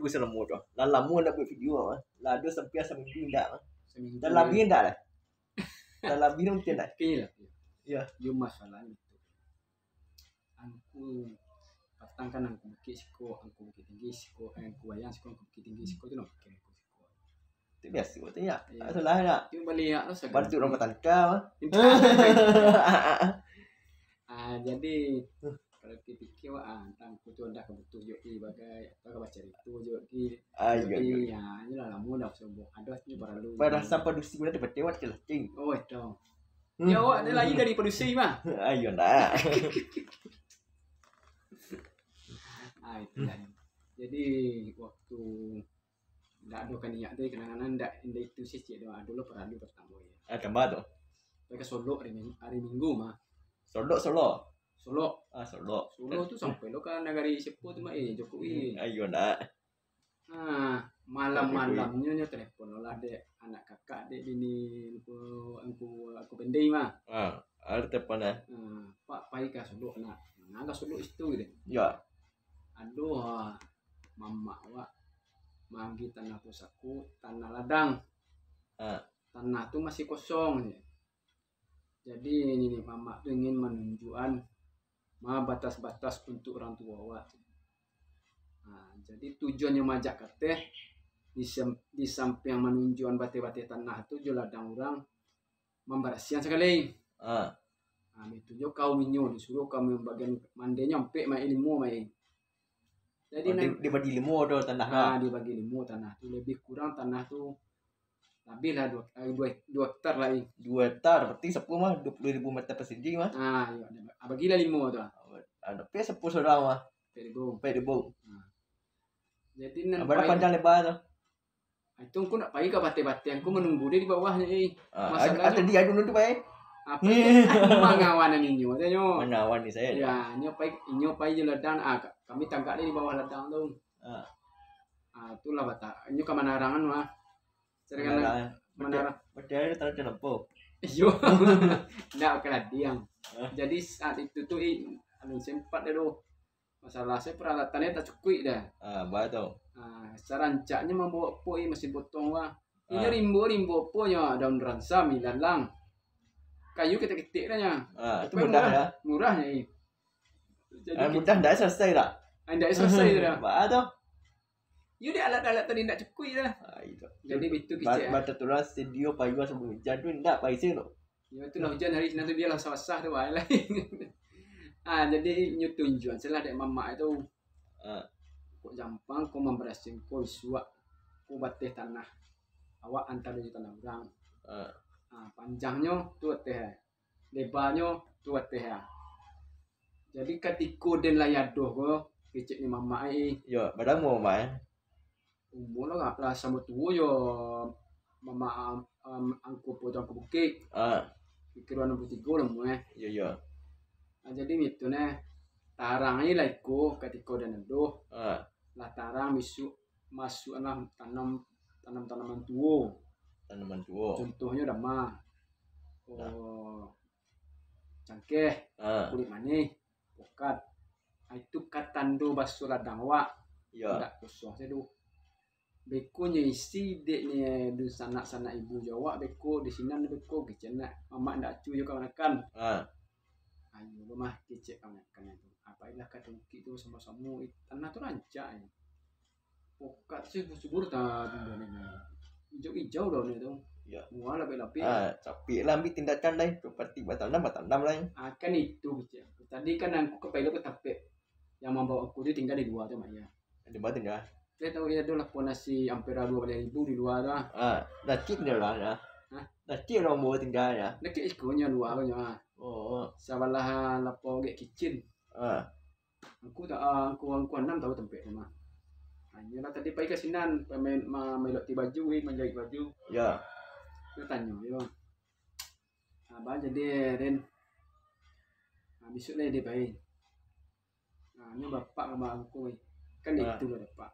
tu selama tu. Lah lama nak buat video ah. Lah ada sampai seminggu ndak. Seminggu. Dan lebih ndak lah. Dan lebih mungkin ndak. Kayaknya lah. Ya. Dia masalah itu. Aku patang kan aku bukit siko, aku bukit tinggi siko, aku bayang siko, aku bukit tinggi siko tu nak bukit aku siko. Itu biasa katanya. Tak salah nak. Itu balik tu segala. Bantu orang tangkal. Jadi kalau fikir tangku tu dah kebetul joki bagai apa baca itu joki. Iya. Ya, ini lah lama dah sombong. Ada ni baru. Pada sampai dusi guna dapat tewat ke lah. Cing. Oh, itu. Ya, awak ada lagi dari produksi mah. Ayo nak. Itu lah. Jadi waktu ndak ada kan niat tu kenangan ndak itu sih cik doa dulu pertama ya. Tambah tu. Mereka Solo hari Minggu mah. Solo. Solo. Solo. Solo tu sampai lo kan negari Sepo tu mah Jokowi. Ayo nak. Malam-malamnya nya telepon lah dek anak kakak dek bini aku pendai mah. Ada telepon lah. Pak pai ka Solo nak. Naga Solo itu deh. Ya. Aduh, mama awak manggi tanah pusaku, tanah ladang. Tanah tu masih kosong. Jadi ini mama tu ingin menunjukkan batas-batas untuk orang tua awak. Jadi tujuannya majak kate di samping menunjukkan bate-bate tanah tu jo ladang orang membersihan sekali. Itu jo kau minyo disuruh kami bagian mande nyampe mai ilmu mai. Jadi dibagi 5 tu tanah. Dibagi 5 tanah tu lebih kurang tanah tu lebih lah 2 hektar lah. 2 hektar berarti 10 mah 20.000 meter persegi mah. Ya, bagilah 5 tu. Ada pe 10 saudara mah. Pe debu. Jadi berapa panjang lebar tu? Itu aku nak pergi ke bate-bate aku menunggu dia di bawahnya. Masalahnya tadi ada dulu tu baik. Apa mengawan ninyo tanya. Mengawan ni saya. Ya, inyo pai je ladang. Kami tangkap dia di bawah ladang tu. Itulah bata. Inyo ke Manarangan mah. Seringan Manarang. Padahal tanah terlempo. Yo. Ndak ke ladiang. Jadi saat itu tu sempat dia tu. Masalah saya peralatannya tak cukup dah. Betul. Sarancaknya membawa poi masih potong wah. Ini rimbo ponya daun ransam ilalang. Kayu ketik-ketik nya. Itu mudah ya. Murahnya ini. Jadi mudah dah selesai dah. Dah selesai dah. Betul. Yo dia alat-alat tadi ndak cukup dah. Itu. Jadi itu kecil. Bata turas studio payung sebelum hujan tu ndak paisi tu. Ya itulah hujan hari Senin tu dia lah sah-sah tu lah. Jadi nyutunjuan setelah dek mama itu. Kok gampang kau memberasing kau suak kau bateh tanah. Awak antar di tanah orang. Panjangnya tu teh. Lebarnya tu teh. Jadi ketika den layadoh ko kecik ni mama Ya, badang mau mai. Umur lah lah sama tua yo mama angku potong ke bukit. Pikiran 63 lah mu Ya. Jadi itu tarang ini lah iko ketika dan aduh. Lah tarang masuk lah tanaman tua. Tanaman tua. Contohnya dama. Cangkeh, kulit manis, pokat. Itu katando basuh ladang awak. Ya. Ndak kosong sedu. Beko isi dek ni du sanak-sanak ibu Jawa beko di sini beko kecena mama ndak cu yo kawan-kawan. Ayo rumah kecek kawan-kawan itu. Apa ilah kadungki itu sama-sama tanah tu rancak. Pokat sih subur ta dendane. Hijau-hijau dah ni tu. Ya. Mual lapik-lapik. Tapi lah ambil tindakan lain seperti batanam lain. Kan itu kecek. Tadi kan aku kepala ke tapek yang membawa aku dia tinggal di luar tu Maya. Di mana tinggal? Saya tahu dia adalah ponasi hampir 12.000 di luar dah. Nakik dia lah ya. Nakik orang mau tinggal ya. Nakik iskonya luar nya. Sabalah lapo gek kitchen. Aku tak aku 6 tahu tempat mah. Hanyalah tadi pergi ke Sinan pemain melok ti baju menjahit baju. Ya. Dia tanya yo. Abang jadi Ren. Besok dia pergi. Ini bapak sama aku kan itu bapak.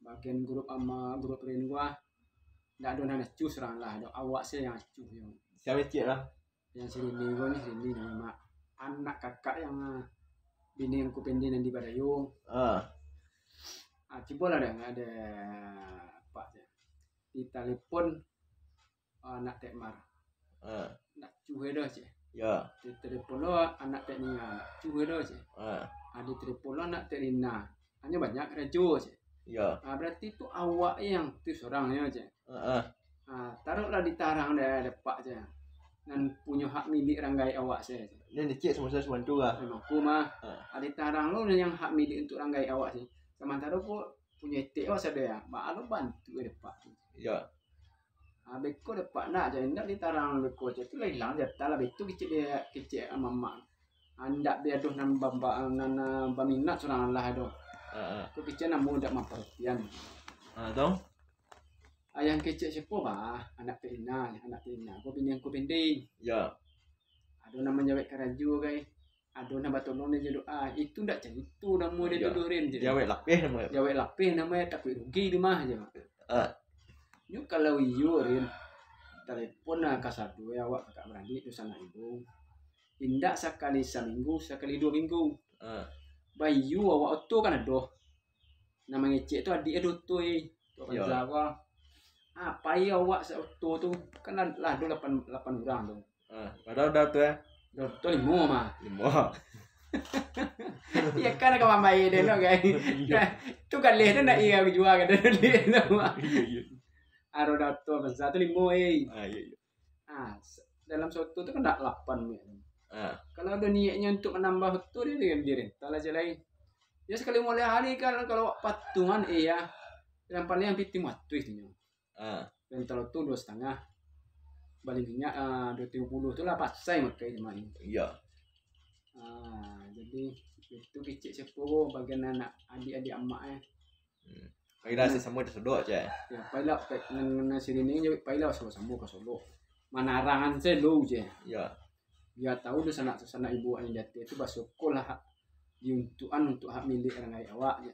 Bagian grup ama grup Ren gua ndak ada nang acu serang lah, ada awak saya yang acu yo. Siapa cik lah? Yang sini gua ni sini nama anak kakak yang bini yang ku pendin di Badayu. Cibol ada pak di telepon anak tekmar nak cuhe dah cik Ya. di telepon lo anak teknia nak cuhe dah cik di telepon lo anak terina hanya banyak rejo cik Ya. berarti itu awak yang tu seorangnya cik taruhlah ditarang dah pak cik dan punya hak milik ranggai awak saya cik. Ini cik semasa semantu lah. Memang aku mah ditarang lo yang hak milik untuk ranggai awak sih sementara aku punya etik awak sada ya mak lo bantu pak Ya. beko depak nak jadi ndak ditarang beko je tu hilang je tala betu kecil mama anda biaduh nan bamba nan baminat surang lah do ku kecil namu ndak mapertian Dong. ayang kecil siapa bah anak Tina ku pending Ya. ada namanya wek karaju kai ada nama tolong dia doa itu ndak jadi itu nama dia tudurin je Jawek lapih namanya. jawek lapih namanya tapi rugi di mah je Yo kalau iyo rin telepon ke satu ya awak kakak beradik tu sana ibu. Indak sekali seminggu, sekali 2 minggu. Bayu awak tu kan ada. Nama ngecek tu adik ada tu tu Jawa. Apa ya awak tu kan lah 8 orang tu. Padahal dah tu Tu 5 mah. 5. Ya kan ke mama dia no guys. Tu kan leh tu nak ia jual kan dia tu. Iya. Aroda tu besar tu 5 Iya. Dalam satu tu kan nak 8 Kalau ada niatnya untuk menambah tu dia rental aja lain. Ya sekali mulai hari kan kalau patungan yang paling yang piti matu itu. Rental tu 2,5. Balik minyak 230 tu lah pasai makai main. Iya. Jadi itu kecil sepuh bagian anak adik-adik emak Kira sama tersedot je. Ya, pailah dengan sini je pailah sama ke Solo. Manarangan saya lu je. Ya. Dia tahu tu sanak ibu yang jatuh itu basukul lah diuntukan untuk hak milik orang lain awak je.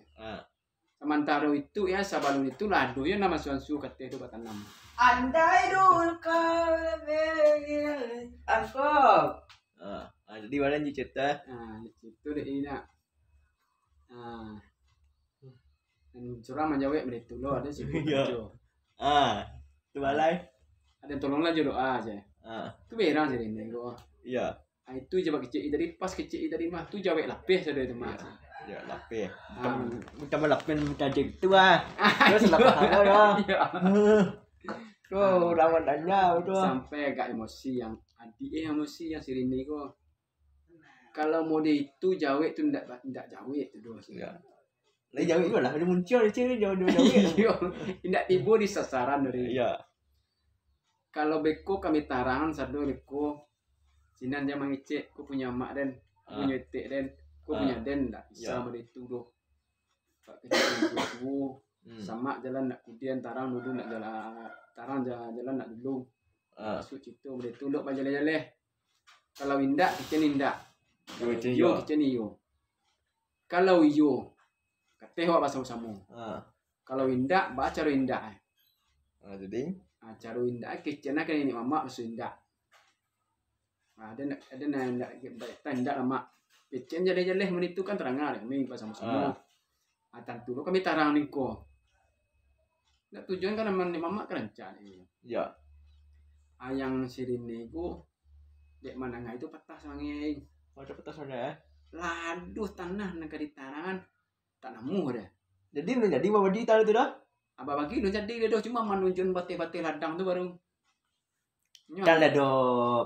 Sementara itu ya sabalun itu ladu ya nama suansu kata itu batanam. Andai dulu kau lebih angkop. Jadi mana ni cerita? Itu deh ini nak. Dan curang menjawab begitu loh ada sih. Tu balai. Ada tolonglah je doa aja. Tu berang jadi ini doa. Iya. Itu je kecil tadi pas kecil tadi mah tu jawab lapis ada itu mah. Ya lapis. Bukan lapis macam itu Terus lapis apa ya? Tuh lawan tanya tu. Sampai agak emosi yang adik emosi yang sirini kok. Kalau mode itu jawab tu tidak jawab itu doa sih. Lagi jauh juga lah, dia muncul dia ciri jauh. Tidak tiba di sasaran dari. Iya. Kalau beko kami tarangan satu beko, sinan dia mengecek, ku punya mak dan punya etek dan ku punya den tak bisa itu doh. Pak kecil itu sama jalan nak kudian tarang dulu nak jalan tarang jalan nak dulu. Masuk situ boleh tunduk jalan-jalan. Kalau indak kita indak. Yo kita yo. Kalau yo teh awak bahasa sama. Kalau indak baca cara indak. Jadi cara indak kecena kan ini mama bahasa indak. Ada nak indak lama. Kecen jadi menitu kan terangan kami bahasa sama. Tentu lo kami tarang niko. Nak tujuan kan mama kerencan. Ya. Ayang sirine ku dek mananga itu petah sange. Ada petah sana Laduh tanah nak ditarangan. Tak nemu dah. Jadi belum jadi bawa di tali tu dah. Abah bagi belum jadi dah cuma menunjukkan bate-bate ladang tu baru. Kan ada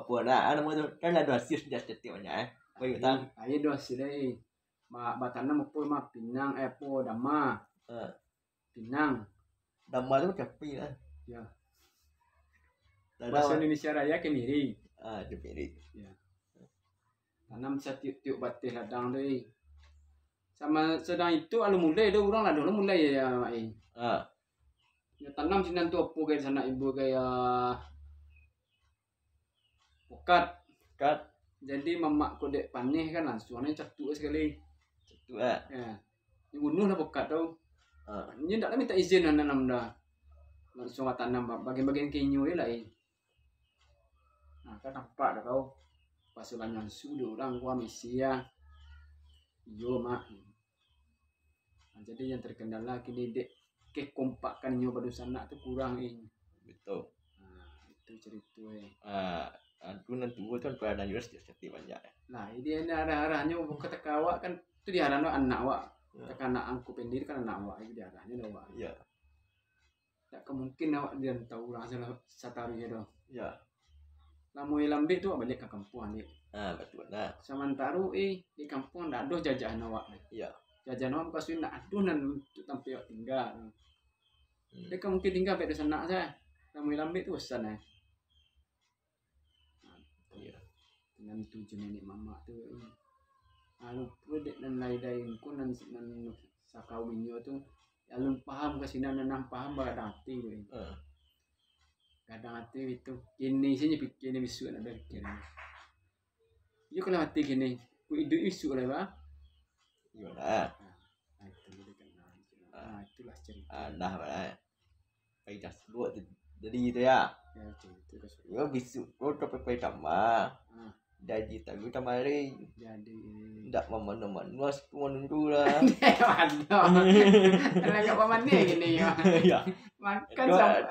pula nama tu kan ada hasil just banyak Baik tang. Ayo do hasil deh. Batana mupul mah Pinang po Dama. Pinang. Dama tu capi lah. Ya. Bahasa Indonesia Raya Kemiri. Kemiri. Ya. Tanam setiap bate ladang tu. Sama sedang itu alu mulai ada orang lah dulu mulai ya mai. Ya tanam sinan tu apa kayak sana ibu kayak pokat. Jadi mamak ko dek panih kan langsung ane catu sekali. Catu ya. Ni bunuh lah pokat tu. Ni ndak minta izin nanam dah. Langsung tanam bagian-bagian kinyu lah kan nampak dah kau. Pasulan yang sudah orang gua misi ya. Yo mak. Jadi yang terkendala kini dek kekompakan nyoba sanak tuh kurang ini. Betul. Itu cerita Aku nanti gue kan pada juga setiap banyak. Nah ini arah-arahnya kata kawak kan itu diarahnya anak wak. Tekan anak angku pendir kan anak wak itu diarahnya wak. Iya. Tak kemungkin awak dia tahu orang salah satarunya dong. Iya. Lamu lambe tu balik ke kampung ni. Betul. Nah. Sementara di kampung dah ada jajahan awak. Iya. Jajahan awak kasih nak adunan untuk tampil tinggal. Dia mungkin tinggal pada sana saja. Lamu lambe tu sana. Iya. Dengan tujuan nenek mama tu. Lupa dek dan lain-lain ku nan sakawinyo tu. Alun paham ke sini nanam paham kadang hati tu. Kadang hati itu ini sih pikir ini bisu ada pikir. Yo kalau hati gini, ku hidup isu lah bah. Gimana? Itu dia kenal. Itulah cerita. Dah lah. Baik dah sebut jadi itu ya. Ya itu kan. Yo bisu, kau terpepai tambah. Jadi tak guna mari. Jadi ndak memen-memen mas menunggu lah. Kalau kat paman ni gini ya. Ya. Makan sampai.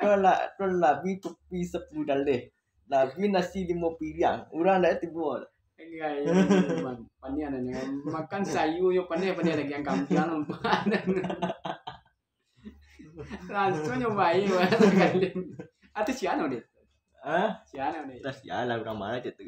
Tuan labi tupi 10 dalih. Labi nasi 5 piring. Orang dah tiba. Enggak ya. Panian ni makan sayur yo panian lagi yang kampian umpan. Langsung nyobain kali. Atau siano deh. Siano nih. Siano orang mana tu.